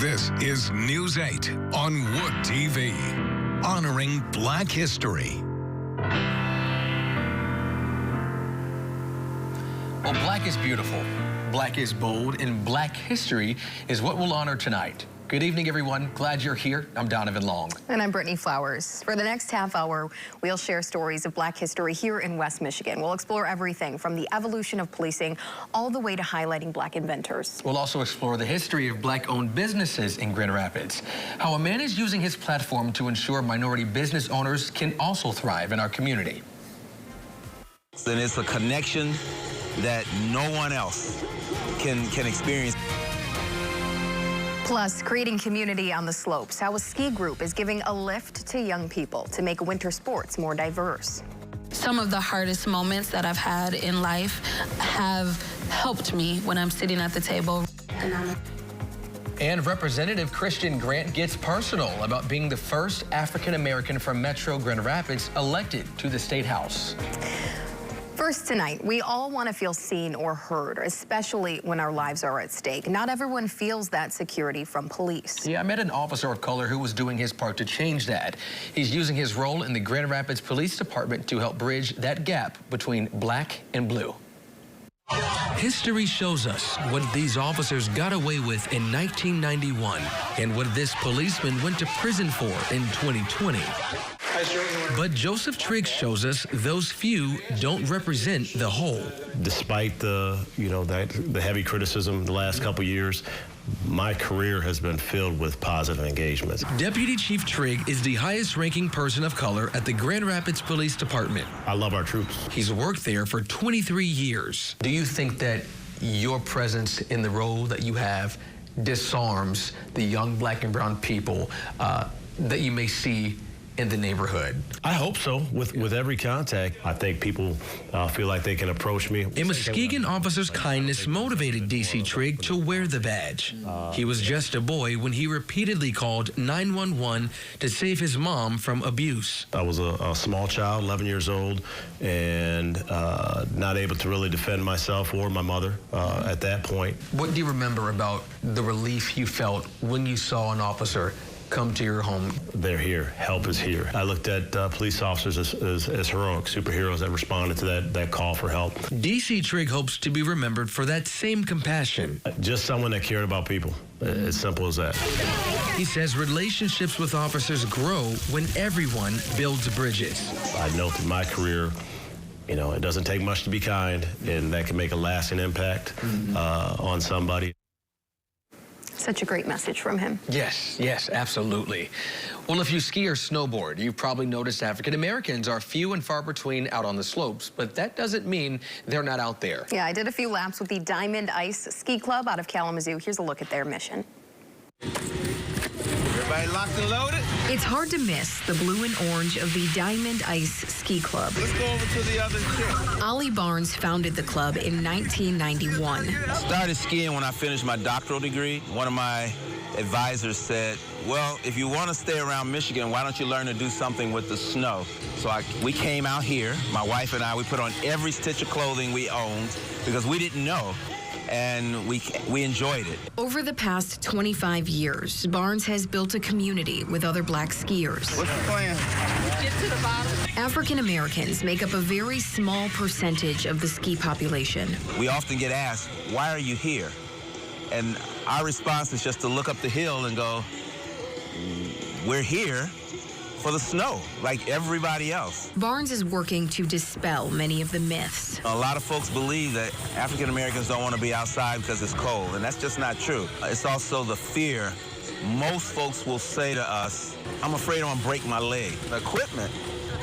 This is News 8 on Wood TV, honoring Black history. Well, Black is beautiful, Black is bold, and Black history is what we'll honor tonight. Good evening, everyone. Glad you're here. I'm Donovan Long. And I'm Brittany Flowers. For the next half hour, we'll share stories of Black history here in West Michigan. We'll explore everything from the evolution of policing all the way to highlighting Black inventors. We'll also explore the history of Black-owned businesses in Grand Rapids, how a man is using his platform to ensure minority business owners can also thrive in our community. And it's a connection that no one else can experience. Plus, creating community on the slopes, how a ski group is giving a lift to young people to make winter sports more diverse. Some of the hardest moments that I've had in life have helped me when I'm sitting at the table. And Representative Christian Grant gets personal about being the first African-American from Metro Grand Rapids elected to the State House. First tonight, we all want to feel seen or heard, especially when our lives are at stake. Not everyone feels that security from police. Yeah, I met an officer of color who was doing his part to change that. He's using his role in the Grand Rapids Police Department to help bridge that gap between Black and blue. History shows us what these officers got away with in 1991 and what this policeman went to prison for in 2020. But Joseph Triggs shows us those few don't represent the whole. Despite the heavy criticism the last couple years, my career has been filled with positive engagements. Deputy Chief Trigg is the highest ranking person of color at the Grand Rapids Police Department. I love our troops. He's worked there for 23 years. Do you think that your presence in the role that you have disarms the young Black and brown people that you may see in the neighborhood? I hope so. With every contact, I think people feel like they can approach me. A Muskegon officer's kindness motivated DC Trigg to wear the badge. He was just a boy when he repeatedly called 911 to save his mom from abuse. I was a small child, 11 years old, and not able to really defend myself or my mother at that point. What do you remember about the relief you felt when you saw an officer come to your home? They're here. Help is here. I looked at police officers as heroic superheroes that responded to that call for help. DC Trigg hopes to be remembered for that same compassion. Just someone that cared about people. As simple as that. He says relationships with officers grow when everyone builds bridges. I know through my career, it doesn't take much to be kind, and that can make a lasting impact on somebody. Such a great message from him. Yes, absolutely. Well, if you ski or snowboard, you've probably noticed African Americans are few and far between out on the slopes, but that doesn't mean they're not out there. Yeah, I did a few laps with the Diamond Ice Ski Club out of Kalamazoo. Here's a look at their mission. Everybody locked and loaded? It's hard to miss the blue and orange of the Diamond Ice Ski Club. Let's go over to the other ship. Ollie Barnes founded the club in 1991. Started skiing when I finished my doctoral degree. One of my advisors said, well, if you want to stay around Michigan, why don't you learn to do something with the snow? So we came out here, my wife and I, we put on every stitch of clothing we owned because we didn't know. And we enjoyed it. Over the past 25 years, Barnes has built a community with other Black skiers. What's the plan? Get to the bottom. African Americans make up a very small percentage of the ski population. We often get asked, why are you here? And our response is just to look up the hill and go, we're here for the snow, like everybody else. Barnes is working to dispel many of the myths. A lot of folks believe that African Americans don't want to be outside because it's cold, and that's just not true. It's also the fear. Most folks will say to us, I'm afraid I'm gonna break my leg. The equipment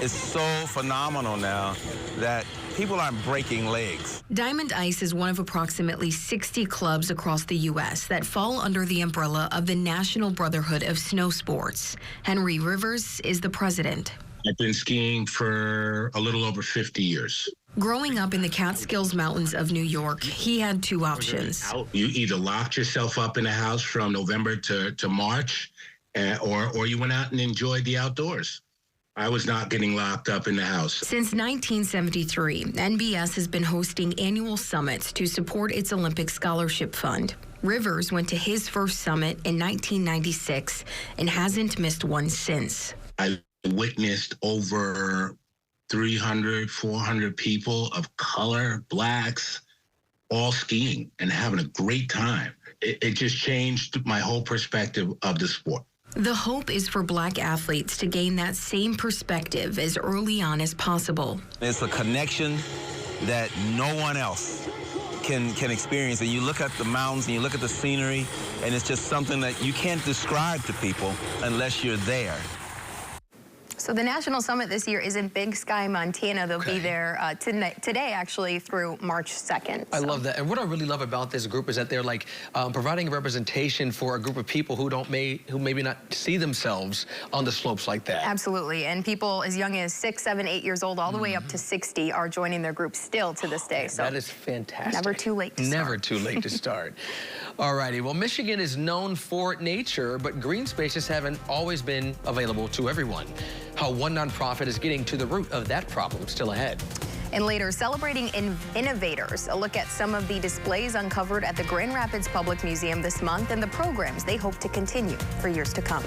is so phenomenal now that people aren't breaking legs. Diamond Ice is one of approximately 60 clubs across the U.S. that fall under the umbrella of the National Brotherhood of Snow Sports. Henry Rivers is the president. I've been skiing for a little over 50 years. Growing up in the Catskills Mountains of New York, he had two options. You either locked yourself up in the house from November to March, or you went out and enjoyed the outdoors. I was not getting locked up in the house. Since 1973, NBS has been hosting annual summits to support its Olympic Scholarship Fund. Rivers went to his first summit in 1996 and hasn't missed one since. I witnessed over 300, 400 people of color, blacks, all skiing and having a great time. It just changed my whole perspective of the sport. The hope is for black athletes to gain that same perspective as early on as possible. It's a connection that no one else can experience. And you look at the mountains and you look at the scenery, and it's just something that you can't describe to people unless you're there. So the National Summit this year is in Big Sky, Montana. They'll be there today, actually, through March 2nd. I love that. And what I really love about this group is that they're like providing representation for a group of people who who maybe not see themselves on the slopes like that. Absolutely. And people as young as 6, 7, 8 years old, all the way up to 60 are joining their group still to this day. So that is fantastic. Never too late to start. Never too late to start. All righty. Well, Michigan is known for nature, but green spaces haven't always been available to everyone. How one nonprofit is getting to the root of that problem still ahead. And later, celebrating innovators. A look at some of the displays uncovered at the Grand Rapids Public Museum this month and the programs they hope to continue for years to come.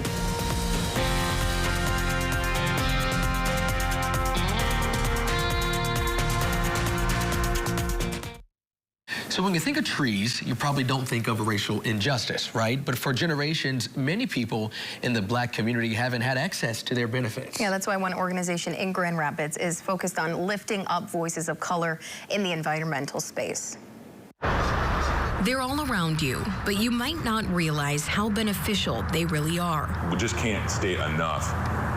So when you think of trees, you probably don't think of racial injustice, right? But for generations, many people in the black community haven't had access to their benefits. Yeah, that's why one organization in Grand Rapids is focused on lifting up voices of color in the environmental space. They're all around you, but you might not realize how beneficial they really are. We just can't state enough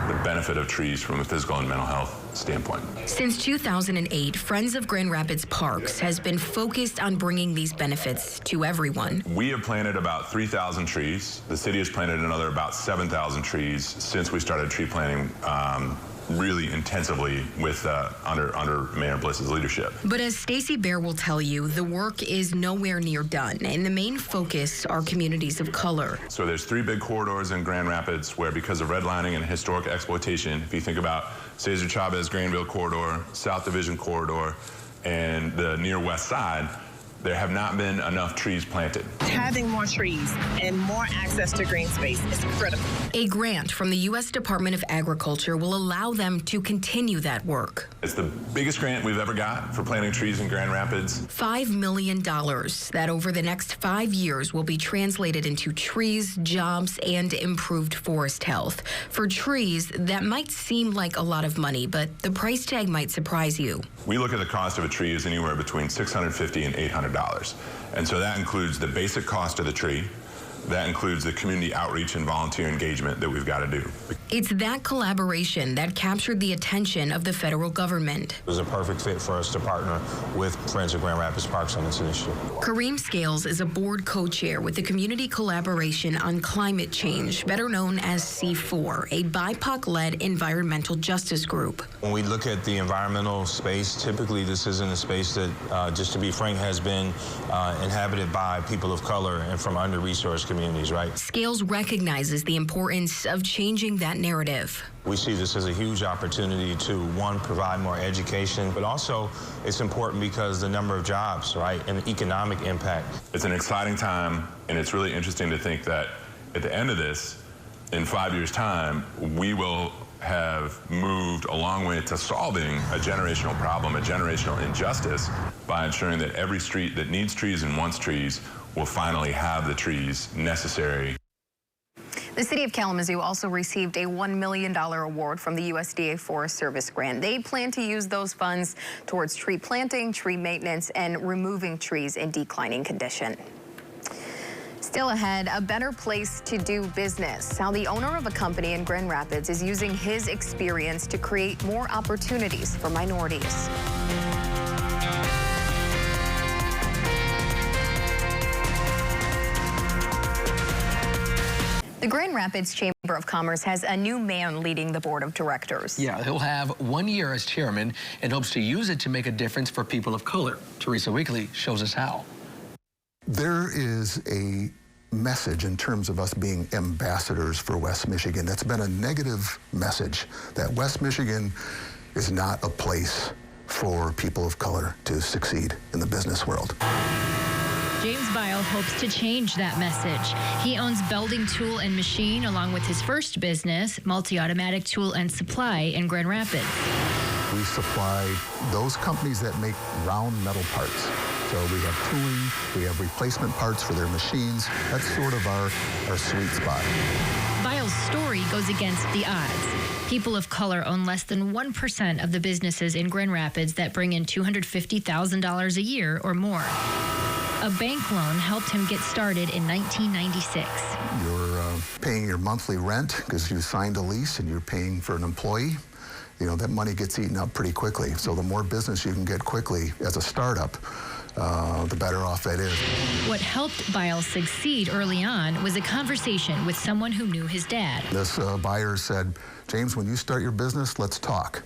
the benefit of trees from a physical and mental health standpoint. Since 2008, Friends of Grand Rapids Parks has been focused on bringing these benefits to everyone. We have planted about 3,000 trees. The city has planted another about 7,000 trees since we started tree planting really intensively with under Mayor Bliss's leadership. But as Stacey Bear will tell you, the work is nowhere near done, and the main focus are communities of color. So there's 3 big corridors in Grand Rapids where, because of redlining and historic exploitation, if you think about Cesar Chavez Granville corridor, South Division corridor, and the near west side, there have not been enough trees planted. Having more trees and more access to green space is critical. A grant from the U.S. Department of Agriculture will allow them to continue that work. It's the biggest grant we've ever got for planting trees in Grand Rapids. $5 million that over the next 5 years will be translated into trees, jobs, and improved forest health. For trees, that might seem like a lot of money, but the price tag might surprise you. We look at the cost of a tree as anywhere between $650 and $800. And so that includes the basic cost of the tree. That includes the community outreach and volunteer engagement that we've got to do. It's that collaboration that captured the attention of the federal government. It was a perfect fit for us to partner with Friends of Grand Rapids Parks on this initiative. Kareem Scales is a board co-chair with the Community Collaboration on Climate Change, better known as C4, a BIPOC-led environmental justice group. When we look at the environmental space, typically this isn't a space that, just to be frank, has been inhabited by people of color and from under-resourced communities, right? Scales recognizes the importance of changing that narrative. We see this as a huge opportunity to, one, provide more education, but also it's important because the number of jobs, right, and the economic impact. It's an exciting time, and it's really interesting to think that at the end of this, in 5 years' time, we will have moved a long way to solving a generational problem, a generational injustice, by ensuring that every street that needs trees and wants trees will finally have the trees necessary. The city of Kalamazoo also received a $1 million award from the USDA Forest Service grant. They plan to use those funds towards tree planting, tree maintenance, and removing trees in declining condition. Still ahead, a better place to do business. How the owner of a company in Grand Rapids is using his experience to create more opportunities for minorities. The Grand Rapids Chamber of Commerce has a new man leading the board of directors. Yeah, he'll have 1 year as chairman and hopes to use it to make a difference for people of color. Teresa Weekly shows us how. There is a message in terms of us being ambassadors for West Michigan. That's been a negative message, that West Michigan is not a place for people of color to succeed in the business world. James Bile hopes to change that message. He owns Belding Tool and Machine along with his first business, Multi-Automatic Tool and Supply in Grand Rapids. We supply those companies that make round metal parts. So we have tooling, we have replacement parts for their machines. That's sort of our sweet spot. Bile's story goes against the odds. People of color own less than 1% of the businesses in Grand Rapids that bring in $250,000 a year or more. A bank loan helped him get started in 1996. You're paying your monthly rent because you signed a lease and you're paying for an employee. You know, that money gets eaten up pretty quickly. So the more business you can get quickly as a startup, the better off that is. What helped Bile succeed early on was a conversation with someone who knew his dad. This buyer said, James, when you start your business, let's talk.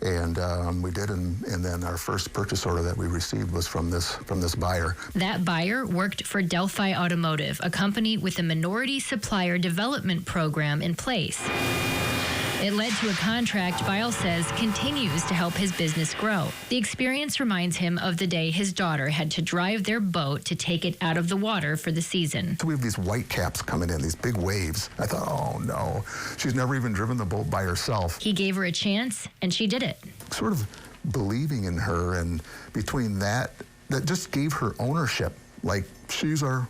And we did, and then our first purchase order that we received was from this buyer. That buyer worked for Delphi Automotive, a company with a minority supplier development program in place. It led to a contract Bile says continues to help his business grow. The experience reminds him of the day his daughter had to drive their boat to take it out of the water for the season. So we have these white caps coming in, these big waves. I thought, oh no, she's never even driven the boat by herself. He gave her a chance, and she did it. Sort of believing in her, and between that just gave her ownership. Like, she's our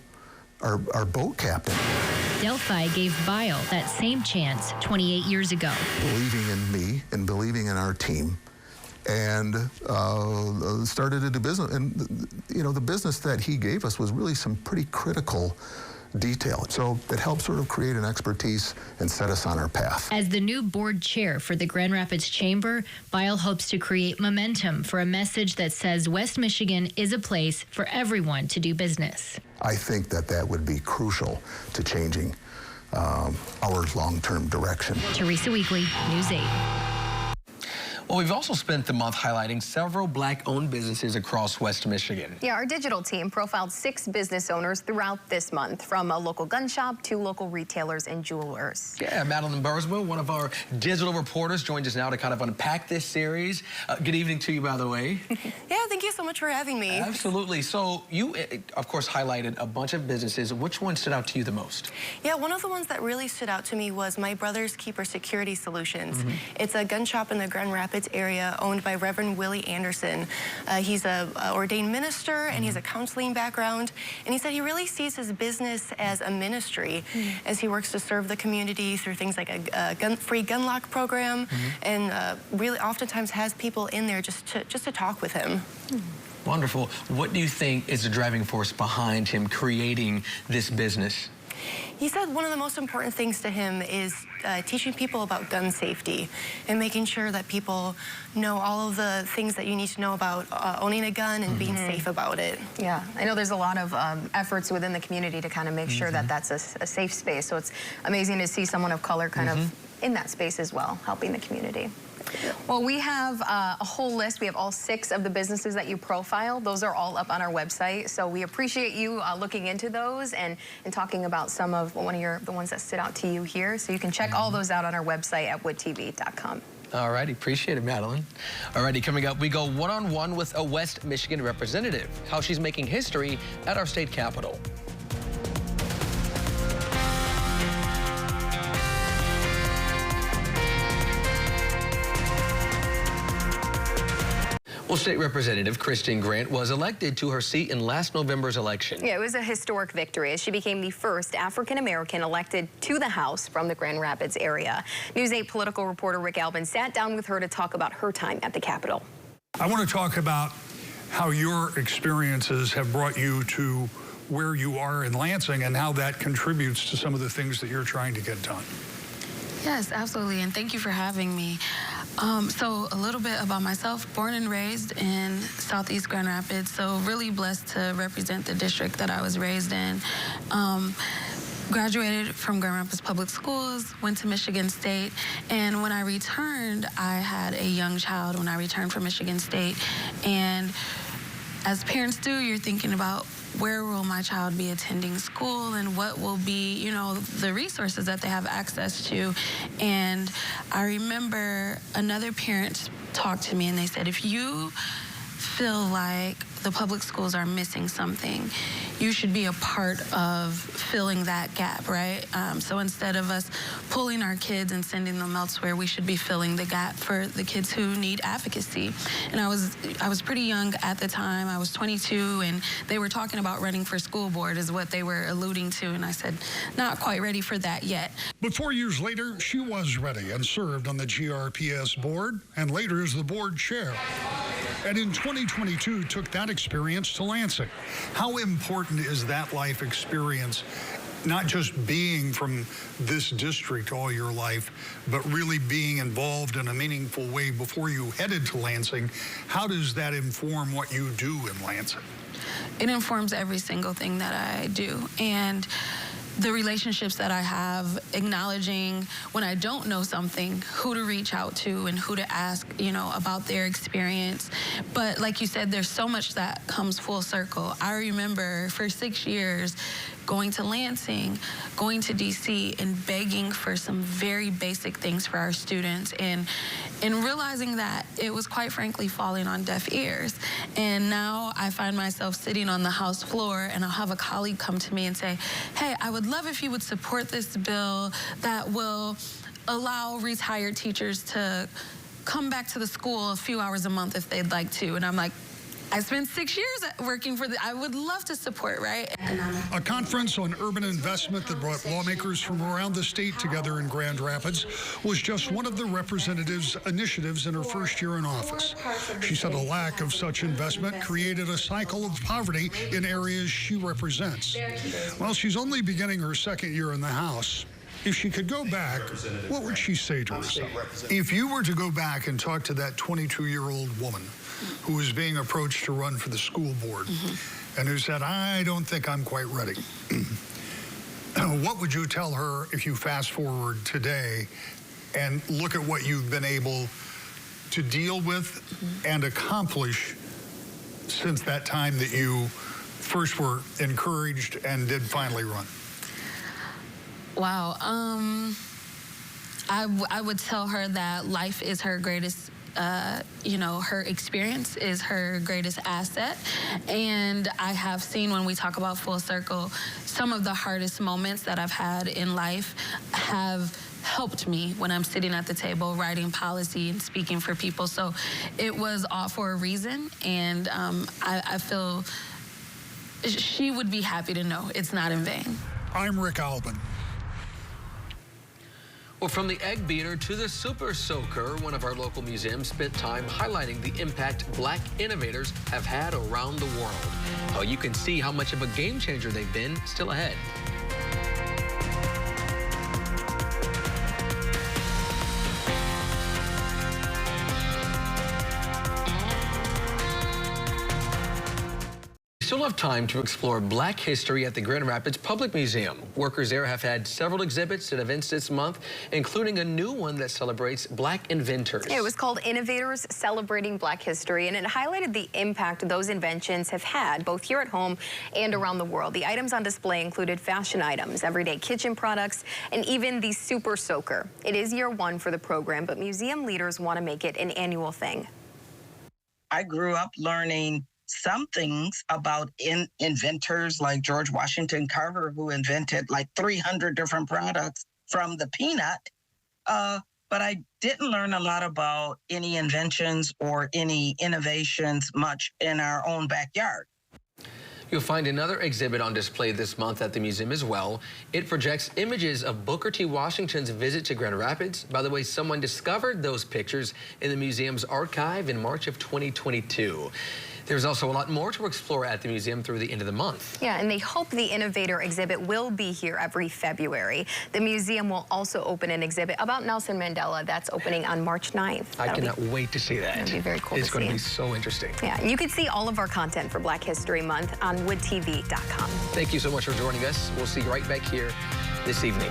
boat captain. Delphi gave Bile that same chance 28 years ago. Believing in me and believing in our team, and started to do business. And, you know, the business that he gave us was really some pretty critical detail. So it helped sort of create an expertise and set us on our path. As the new board chair for the Grand Rapids Chamber, Bile hopes to create momentum for a message that says West Michigan is a place for everyone to do business. I think that would be crucial to changing our long-term direction. Teresa Weekly, News 8. Well, we've also spent the month highlighting several Black-owned businesses across West Michigan. Yeah, our digital team profiled 6 business owners throughout this month, from a local gun shop to local retailers and jewelers. Yeah, Madeline Bursma, one of our digital reporters, joins us now to kind of unpack this series. Good evening to you, by the way. Yeah, thank you so much for having me. Absolutely. So you, of course, highlighted a bunch of businesses. Which one stood out to you the most? Yeah, one of the ones that really stood out to me was My Brother's Keeper Security Solutions. It's a gun shop in the Grand Rapids area owned by Reverend Willie Anderson. He's a ordained minister, and he has a counseling background, and he said he really sees his business as a ministry as he works to serve the community through things like a free gun lock program, and really oftentimes has people in there just to talk with him. Wonderful. What do you think is the driving force behind him creating this business? He said one of the most important things to him is teaching people about gun safety and making sure that people know all of the things that you need to know about owning a gun and being safe about it. Yeah, I know there's a lot of efforts within the community to kind of make sure that that's a safe space. So it's amazing to see someone of color kind of in that space as well, helping the community. Well, we have a whole list. We have all 6 of the businesses that you profiled. Those are all up on our website. So we appreciate you looking into those and talking about some of the ones that stood out to you here. So you can check all those out on our website at woodtv.com. All righty, appreciate it, Madeline. All righty, coming up, we go one-on-one with a West Michigan representative, how she's making history at our state capitol. Well, State Representative Kristen Grant was elected to her seat in last November's election. Yeah, it was a historic victory as she became the first African-American elected to the House from the Grand Rapids area. News 8 political reporter Rick Albin sat down with her to talk about her time at the Capitol. I want to talk about how your experiences have brought you to where you are in Lansing and how that contributes to some of the things that you're trying to get done. Yes, absolutely, and thank you for having me. So a little bit about myself, born and raised in Southeast Grand Rapids, so really blessed to represent the district that I was raised in. Graduated from Grand Rapids Public Schools, went to Michigan State, and when I returned, I had a young child when I returned from Michigan State, and as parents do, you're thinking about where will my child be attending school and what will be, you know, the resources that they have access to. And I remember another parent talked to me and they said, if you feel like the public schools are missing something, you should be a part of filling that gap, right? So instead of us pulling our kids and sending them elsewhere, we should be filling the gap for the kids who need advocacy. And I was pretty young at the time. I was 22, and they were talking about running for school board is what they were alluding to, and I said, not quite ready for that yet. But 4 years later, she was ready and served on the GRPS board and later as the board chair. And in 2022, took that experience to Lansing. How important is that life experience, not just being from this district all your life, but really being involved in a meaningful way before you headed to Lansing? How does that inform what you do in Lansing? It informs every single thing that I do. And the relationships that I have, acknowledging when I don't know something, who to reach out to and who to ask, about their experience. But like you said, there's so much that comes full circle. I remember for 6 years going to Lansing, going to DC, and begging for some very basic things for our students, and realizing that it was quite frankly falling on deaf ears. And now I find myself sitting on the House floor, and I'll have a colleague come to me and say, hey, I would love if you would support this bill that will allow retired teachers to come back to the school a few hours a month if they'd like to. And I'm like, I spent 6 years working for I would love to support, right? A conference on urban investment that brought lawmakers from around the state together in Grand Rapids was just one of the representatives' initiatives in her first year in office. She said a lack of such investment created a cycle of poverty in areas she represents. Well, she's only beginning her second year in the House. If she could go back, what would she say to herself? If you were to go back and talk to that 22-year-old woman who was being approached to run for the school board and who said, I don't think I'm quite ready, what would you tell her if you fast forward today and look at what you've been able to deal with and accomplish since that time that you first were encouraged and did finally run? Wow. I would tell her that life is her greatest, her experience is her greatest asset. And I have seen, when we talk about full circle, some of the hardest moments that I've had in life have helped me when I'm sitting at the table writing policy and speaking for people. So it was all for a reason. And I feel she would be happy to know it's not in vain. I'm Rick Albin. Well, from the egg beater to the super soaker, one of our local museums spent time highlighting the impact Black innovators have had around the world. Oh, you can see how much of a game changer they've been still ahead. Still have time to explore Black history at the Grand Rapids Public Museum. Workers there have had several exhibits and events this month, including a new one that celebrates Black inventors. It was called Innovators Celebrating Black History, and it highlighted the impact those inventions have had both here at home and around the world. The items on display included fashion items, everyday kitchen products, and even the super soaker. It is year one for the program, but museum leaders want to make it an annual thing. I grew up learning some things about inventors like George Washington Carver, who invented like 300 different products from the peanut. But I didn't learn a lot about any inventions or any innovations much in our own backyard. You'll find another exhibit on display this month at the museum as well. It projects images of Booker T. Washington's visit to Grand Rapids. By the way, someone discovered those pictures in the museum's archive in March of 2022. There's also a lot more to explore at the museum through the end of the month. Yeah, and they hope the Innovator exhibit will be here every February. The museum will also open an exhibit about Nelson Mandela that's opening on March 9th. I cannot wait to see that. It'll be very cool to see. It's going to be so interesting. Yeah, and you can see all of our content for Black History Month on woodtv.com. Thank you so much for joining us. We'll see you right back here this evening.